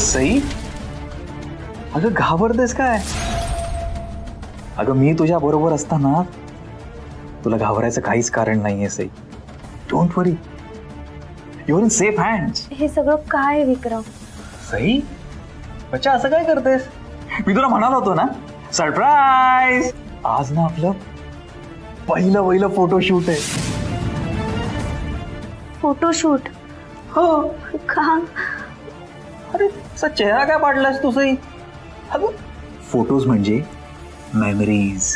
सई, अगं घाबरतेस काय? अगं मी तुझ्या बरोबर असताना तुला घाबरायचं काहीच कारण नाहीये Sai. Don't worry, your in safe hands. हे सगळं काय विक्रम? सई, बच्चा असं काय करतेस? मी तुला म्हणालो होतो ना, सरप्राईज. आज ना आपलं पहिलं फोटोशूट आहे. फोटोशूट? हो. का? अरे असा चेहरा काय पाडलास तू सई? अगं फोटोज म्हणजे मेमरीज.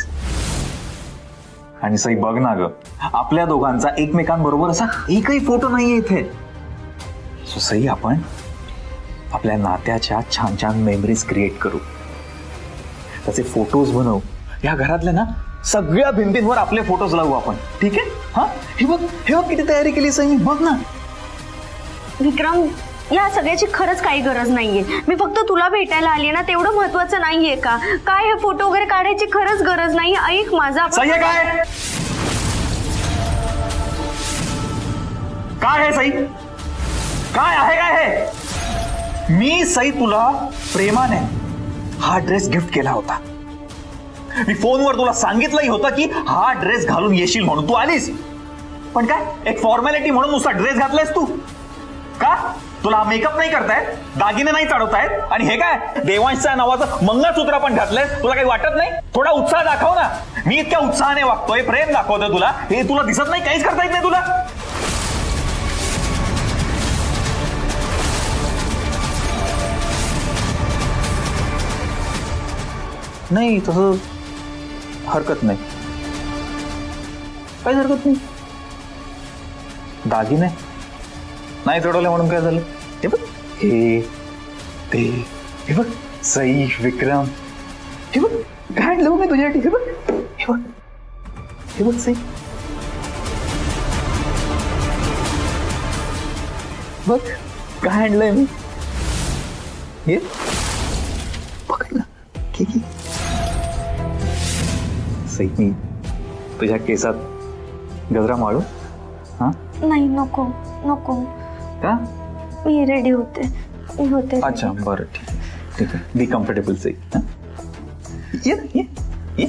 आणि सई बघ ना ग, आपल्या दोघांचा एकमेकांबरोबर असा एकही फोटो नाहीये इथे. सो सई, आपण आपल्या नात्याच्या छान छान मेमरीज क्रिएट करू, त्याचे फोटोज बनवू. या घरातल्या ना सगळ्या भिंतींवर आपले फोटोज लावू आपण, ठीक आहे? हा, हे बघ किती तयारी केली सई, बघ ना. विक्रम, या सगळ्याची खरंच काही गरज नाहीये. मी फक्त तुला भेटायला आली ना, तेवढं महत्वाचं नाहीये का? काय हे फोटो वगैरे काढायची खरंच गरज नाही. ऐक माझा. सई आहे काय? काय आहे सई? काय आहे काय हे? मी सई तुला प्रेमाने हा ड्रेस गिफ्ट केला होता. मी फोनवर तुला सांगितलंही होतं की हा ड्रेस घालून येशील म्हणून. तू आलीस, पण काय एक फॉर्मॅलिटी म्हणून नुसता ड्रेस घातलायस तू का? तुला मेकअप नाही करतायत, दागिने नाही चढवतायत, आणि हे काय देवांशच्या नावाचं मंगळसूत्र पण घातलंय. तुला काही वाटत नाही? थोडा उत्साह दाखव ना. मी इतक्या उत्साहाने वागतोय, प्रेम दाखवतोय तुला, हे तुला दिसत नाही? काहीच करता येत नाही तुला? नाही तसं हरकत नाही, काहीच हरकत नाही. दागिने नाही चढवले म्हणून काय झालं? हे बघ, हे ते, हे बघ सई, विक्रम, हे बघ काय आणलं मी तुझ्यासाठी. हे बघ, हे बघ, हे बघ सई, बघ काय आणलंय मी. हे बघ ना, की सई, मी तुझ्या केसात गजरा माळू? हा नाही, नको नको. का? मी रेडी होते. अच्छा बरं, ठीक आहे. Be comfortable Sai. ये ये ये.